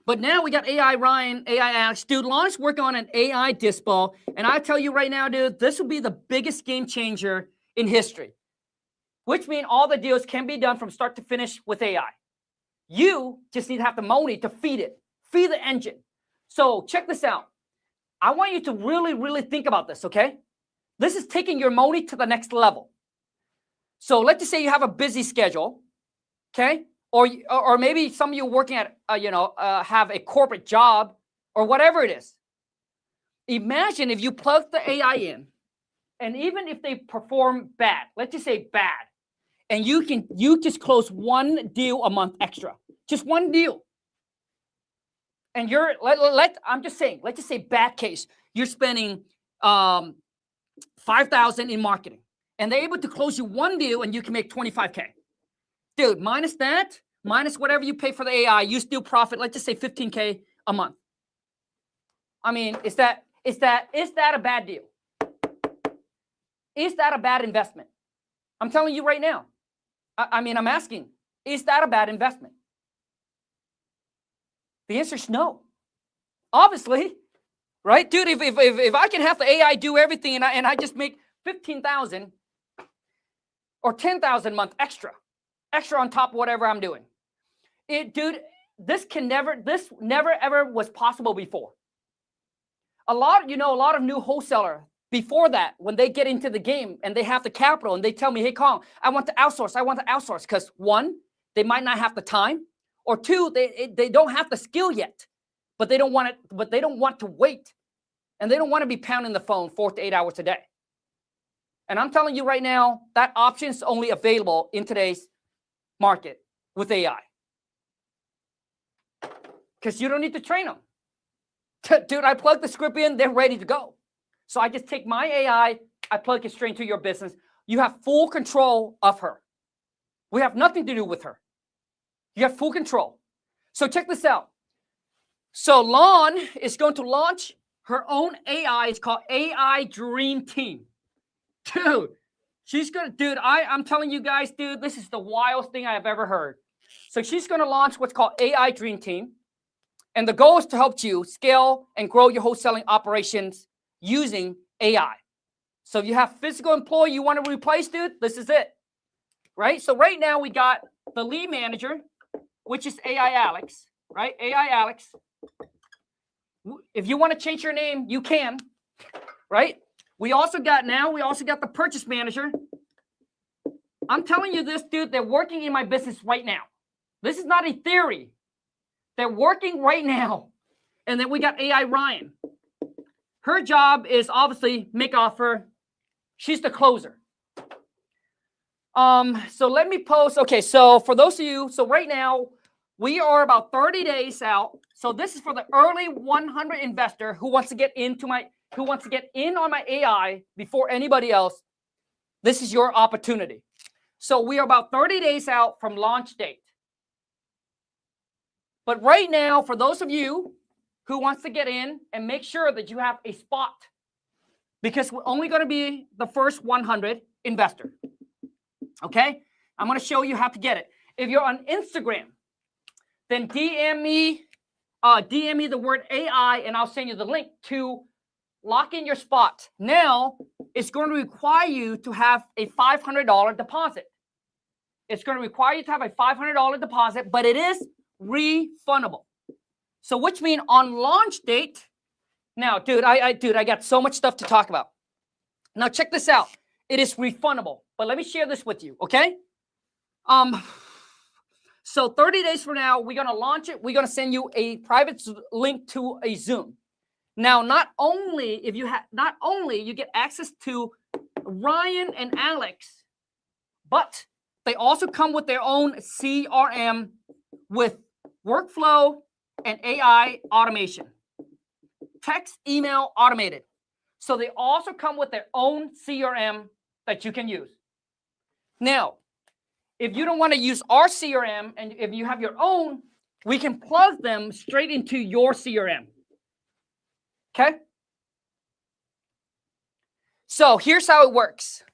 But now we got AI Ryan, AI Alex. Dude, Lon's working on an AI dispo. And I tell you right now, dude, this will be the biggest game changer in history, which means all the deals can be done from start to finish with AI. You just need to have the money to feed it, feed the engine. So check this out. I want you to really, really think about this, okay? This is taking your money to the next level. So let's just say you have a busy schedule, okay? Or maybe some of you working at, have a corporate job or whatever it is. Imagine if you plug the AI in, and even if they perform bad, let's just say bad, and you just close one deal a month extra, just one deal. And I'm just saying, let's just say bad case, you're spending $5,000 in marketing, and they're able to close you one deal, and you can make $25K. Dude, minus that, minus whatever you pay for the AI, you still profit, let's just say $15K a month. I mean, is that a bad deal? Is that a bad investment? I'm telling you right now. I'm asking, is that a bad investment? The answer is no. Obviously, right? Dude, if I can have the AI do everything and I just make $15,000 or $10,000 a month extra on top of whatever I'm doing. Dude, this never ever was possible before. A lot of new wholesaler before that, when they get into the game and they have the capital and they tell me, hey, Kong, I want to outsource because one, they might not have the time, or two, they don't have the skill yet, but they don't want to wait, and they don't want to be pounding the phone 4 to 8 hours a day. And I'm telling you right now, that option is only available in today's market with AI. Because you don't need to train them. Dude, I plug the script in, they're ready to go. So I just take my AI, I plug it straight into your business. You have full control of her. We have nothing to do with her. You have full control. So check this out. So Lon is going to launch her own AI. It's called AI Dream Team. Dude, I'm telling you guys, dude, this is the wildest thing I have ever heard. So she's going to launch what's called AI Dream Team. And the goal is to help you scale and grow your wholesaling operations using AI. So if you have physical employee you want to replace, dude, this is it. Right? So right now we got the lead manager, which is AI Alex, right? AI Alex. If you want to change your name, you can, right? We also got the purchase manager. I'm telling you this, dude, they're working in my business right now. This is not a theory. They're working right now. And then we got AI Ryan. Her job is obviously make offer. She's the closer. So let me post. Okay, so for those of you, so right now we are about 30 days out. So this is for the early 100 investor who wants to get in on my AI before anybody else. This is your opportunity. So we are about 30 days out from launch date. But right now, for those of you who wants to get in and make sure that you have a spot, because we're only going to be the first 100 investor. Okay? I'm going to show you how to get it. If you're on Instagram, then DM me the word AI, and I'll send you the link to lock in your spot. Now, it's going to require you to have a $500 deposit. It's going to require you to have a $500 deposit, but it is refundable. So which means on launch date, now, dude, I got so much stuff to talk about. Now check this out. It is refundable, but let me share this with you, okay? So 30 days from now, we're gonna launch it. We're gonna send you a private link to a Zoom. Now, not only you get access to Ryan and Alex, but they also come with their own CRM with workflow and AI automation. Text, email, automated. So they also come with their own CRM that you can use. Now, if you don't want to use our CRM and if you have your own, we can plug them straight into your CRM. Okay? So here's how it works.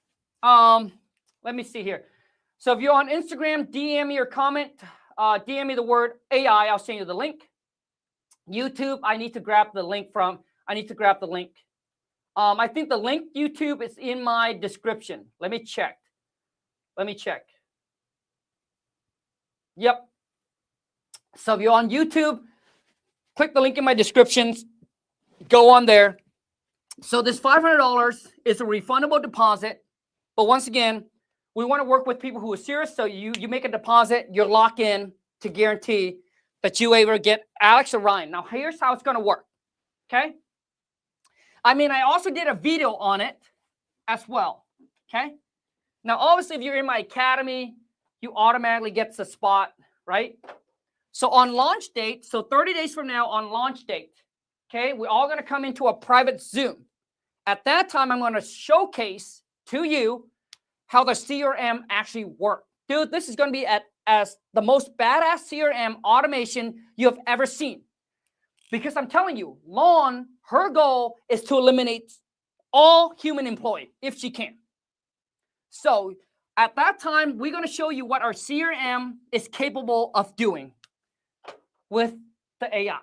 Let me see here. So if you're on Instagram, DM me or comment, DM me the word AI. I'll send you the link. YouTube, I need to grab the link. I think the link YouTube is in my description. Let me check. Yep. So if you're on YouTube, click the link in my descriptions. Go on there. So this $500 is a refundable deposit. But once again, we want to work with people who are serious. So you make a deposit, you're locked in to guarantee that you ever get Alex or Ryan. Now, here's how it's going to work. Okay. I also did a video on it as well. Okay. Now, obviously, if you're in my academy, you automatically get the spot, right? So on launch date, so 30 days from now on launch date, okay, we're all going to come into a private Zoom. At that time, I'm going to showcase to you how the CRM actually works. Dude, this is going to be as the most badass CRM automation you have ever seen. Because I'm telling you, Lon, her goal is to eliminate all human employee if she can. So at that time, we're going to show you what our CRM is capable of doing with the AI,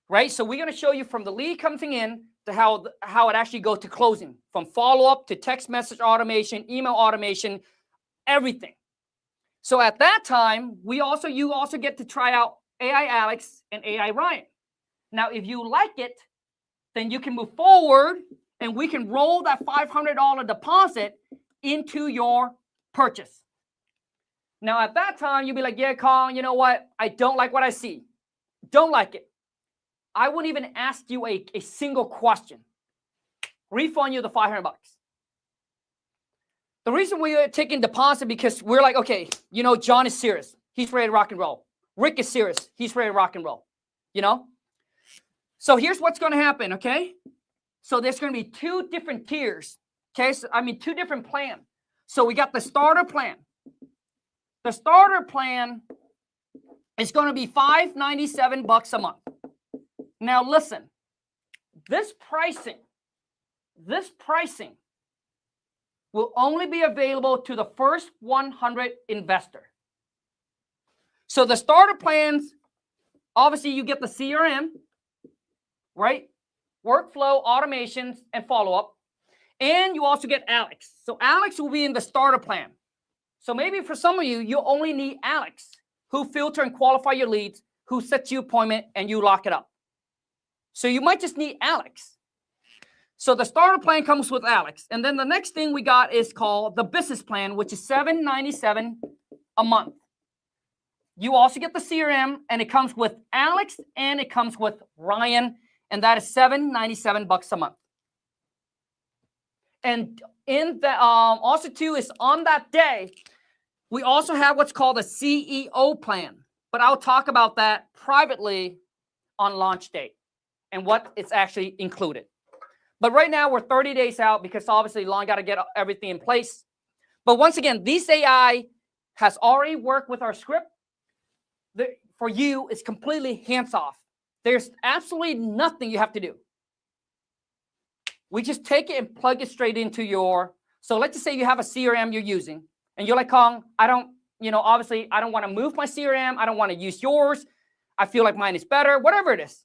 right? So we're going to show you from the lead coming in to how it actually goes to closing, from follow-up to text message automation, email automation, everything. So at that time, you also get to try out AI Alex and AI Ryan. Now, if you like it, then you can move forward and we can roll that $500 deposit into your purchase. Now, at that time, you'll be like, yeah, Kong, you know what? I don't like what I see. Don't like it. I wouldn't even ask you a single question. Refund you the $500. The reason we're taking deposit because we're like, okay, you know, John is serious. He's ready to rock and roll. Rick is serious. He's ready to rock and roll. You know? So here's what's going to happen, okay? So there's going to be two different tiers, okay? So, two different plans. So we got the starter plan. The starter plan is going to be $597 a month. Now listen, this pricing will only be available to the first 100 investor. So the starter plans, obviously you get the CRM, right? Workflow, automations, and follow-up. And you also get Alex. So Alex will be in the starter plan. So maybe for some of you, you only need Alex, who filter and qualify your leads, who sets you appointment, and you lock it up. So you might just need Alex. So the starter plan comes with Alex. And then the next thing we got is called the business plan, which is $797 a month. You also get the CRM, and it comes with Alex, and it comes with Ryan, and that is $797 a month. And in the also too is on that day, we also have what's called a CEO plan, but I'll talk about that privately on launch date and what is actually included. But right now we're 30 days out because obviously Lon got to get everything in place. But once again, this AI has already worked with our script. For you, it's completely hands-off. There's absolutely nothing you have to do. We just take it and plug it straight into your, so let's just say you have a CRM you're using, and you're like, Kong, obviously I don't want to move my CRM. I don't want to use yours. I feel like mine is better, whatever it is.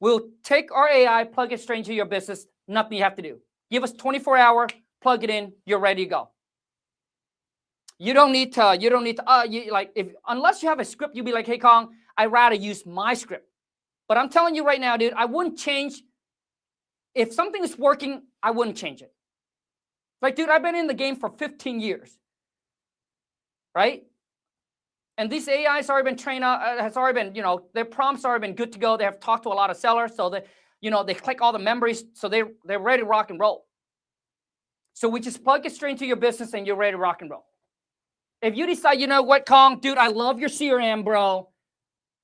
We'll take our AI, plug it straight into your business. Nothing you have to do. Give us 24 hours, plug it in, you're ready to go. You don't need to, unless you have a script, you'll be like, hey, Kong, I'd rather use my script. But I'm telling you right now, dude, I wouldn't change. If something is working, I wouldn't change it. Like, dude, I've been in the game for 15 years, right? And these AIs already been trained, has already been, their prompts already been good to go. They have talked to a lot of sellers, so that, they click all the memories, so they're ready to rock and roll. So we just plug it straight into your business, and you're ready to rock and roll. If you decide, you know what, Kong, dude, I love your CRM, bro.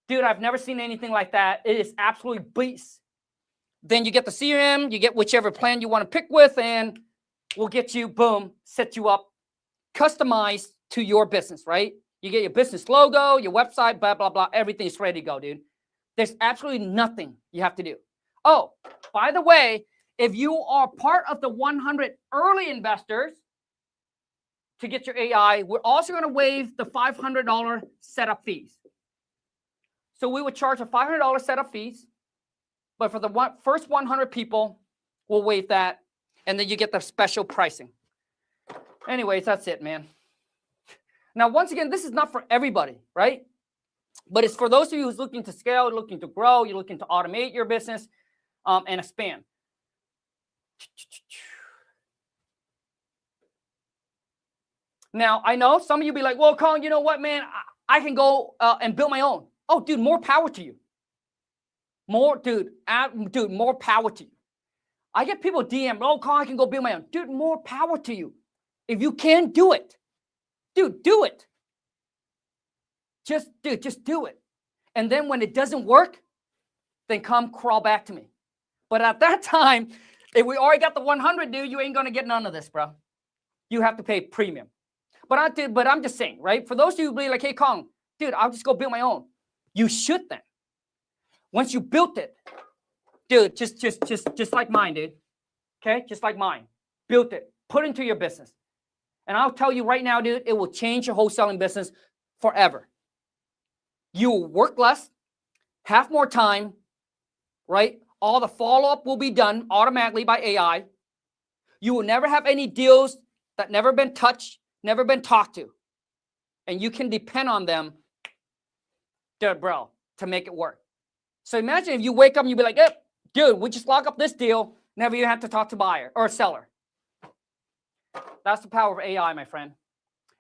Dude, I've never seen anything like that. It is absolutely beast. Then you get the CRM, you get whichever plan you want to pick with, and we'll get you, boom, set you up, customized to your business, right? You get your business logo, your website, blah, blah, blah. Everything's ready to go, dude. There's absolutely nothing you have to do. Oh, by the way, if you are part of the 100 early investors to get your AI, we're also going to waive the $500 setup fees. So we would charge a $500 setup fees, but for the first 100 people, we'll waive that, and then you get the special pricing. Anyways, that's it, man. Now, once again, this is not for everybody, right? But it's for those of you who's looking to scale, looking to grow, you're looking to automate your business and expand. Now, I know some of you be like, well, Colin, you know what, man? I can go and build my own. Oh, dude, more power to you. More power to you. I get people DM, oh, Colin, I can go build my own. Dude, more power to you. If you can, do it. Dude, do it. Just do it. And then when it doesn't work, then come crawl back to me. But at that time, if we already got the 100, dude, you ain't going to get none of this, bro. You have to pay premium. But I'm just saying, right? For those of you who believe like, hey, Kong, dude, I'll just go build my own. You should then. Once you built it, dude, just like mine, dude. Okay? Just like mine. Built it. Put it into your business. And I'll tell you right now, dude, it will change your wholesaling business forever. You will work less, have more time, right? All the follow-up will be done automatically by AI. You will never have any deals that never been touched, never been talked to. And you can depend on them, dude, bro, to make it work. So imagine if you wake up and you be like, hey, dude, we just lock up this deal. Never you have to talk to buyer or seller. That's the power of AI, my friend.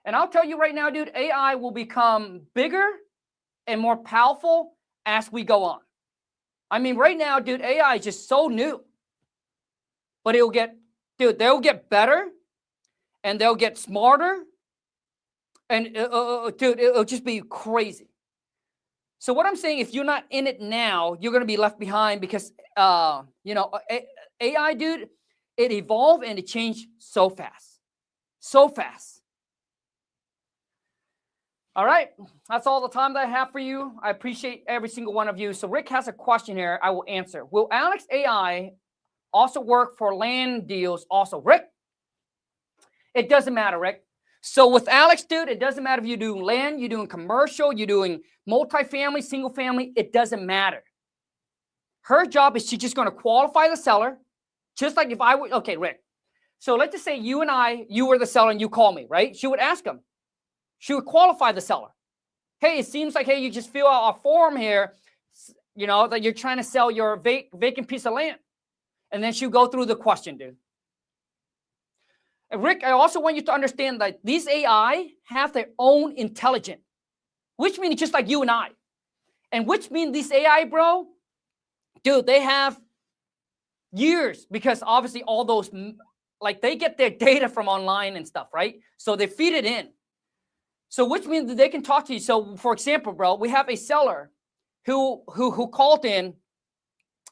And I'll tell you right now, dude, AI will become bigger and more powerful as we go on. I mean, right now, dude, AI is just so new. But they'll get better and they'll get smarter. And dude, it'll just be crazy. So what I'm saying, if you're not in it now, you're going to be left behind because, AI, dude, it evolved and it changed so fast. So fast. All right. That's all the time that I have for you. I appreciate every single one of you. So Rick has a question here. I will answer. Will Alex AI also work for land deals also? Rick, it doesn't matter, Rick. So with Alex, dude, it doesn't matter if you're doing land, you're doing commercial, you're doing multifamily, single family. It doesn't matter. Her job is she's just going to qualify the seller. Just like if I would, okay, Rick. So let's just say you were the seller and you call me, right? She would ask him. She would qualify the seller. Hey, it seems like, hey, you just fill out a form here, that you're trying to sell your vacant piece of land. And then she'll go through the question, dude. And Rick, I also want you to understand that these AI have their own intelligence, which means just like you and I. And which means these AI, bro, dude, they have years because obviously all those, like they get their data from online and stuff, right? So they feed it in. So which means that they can talk to you. So for example, bro, we have a seller who called in,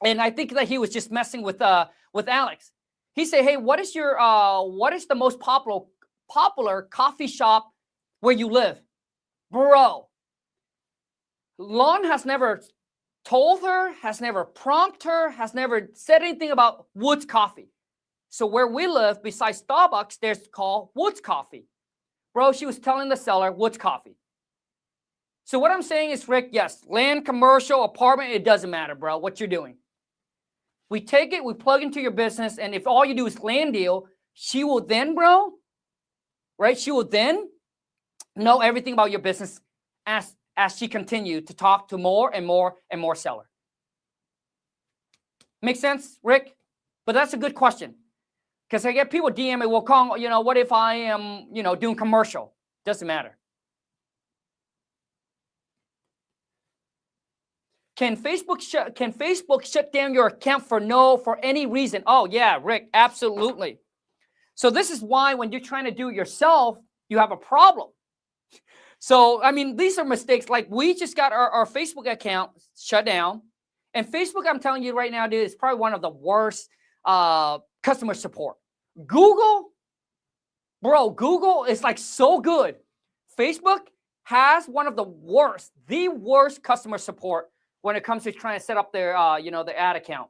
and I think that he was just messing with Alex. He said, hey, what is the most popular coffee shop where you live? Bro, Lon has never told her, has never prompted her, has never said anything about Woods Coffee. So where we live, besides Starbucks, there's called Woods Coffee. Bro, she was telling the seller Woods Coffee. So what I'm saying is, Rick, yes, land, commercial, apartment, it doesn't matter, bro, what you're doing. We take it, we plug into your business, and if all you do is land deal, she will then, bro, right? She will then know everything about your business as she continues to talk to more and more and more seller. Make sense, Rick? But that's a good question. Because I get people DM me, well, Kong, what if I am, doing commercial? Doesn't matter. Can Facebook shut down your account for any reason? Oh, yeah, Rick, absolutely. So this is why when you're trying to do it yourself, you have a problem. So, I mean, these are mistakes. Like we just got our Facebook account shut down. And Facebook, I'm telling you right now, dude, is probably one of the worst customer support. Google, bro, Google is like so good. Facebook has one of the worst customer support when it comes to trying to set up their, the ad account.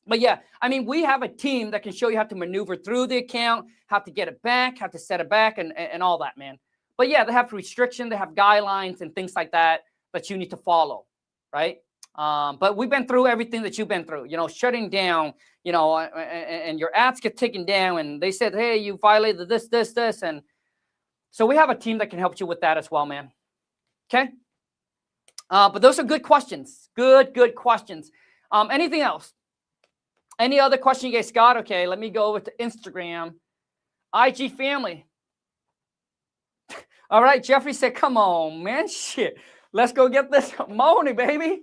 But yeah, I mean, we have a team that can show you how to maneuver through the account, how to get it back, how to set it back, and all that, man. But yeah, they have restrictions, they have guidelines and things like that you need to follow. right? But we've been through everything that you've been through, you know, shutting down, you know, and your ads get taken down, and they said, hey, you violated this. And so we have a team that can help you with that as well, man. Okay. But those are good questions. Good questions. Anything else? Any other question you guys got? Okay, let me go over to Instagram. IG family. All right, Jeffrey said, come on, man. Shit. Let's go get this money, baby.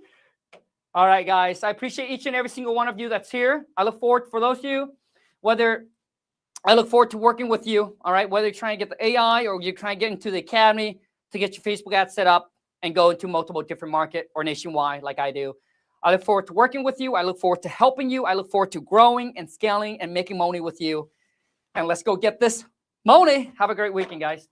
All right, guys. I appreciate each and every single one of you that's here. I look forward, for those of you, I look forward to working with you, all right? Whether you're trying to get the AI or you're trying to get into the academy to get your Facebook ad set up and go into multiple different market or nationwide like I do. I look forward to working with you. I look forward to helping you. I look forward to growing and scaling and making money with you. And let's go get this money. Have a great weekend, guys.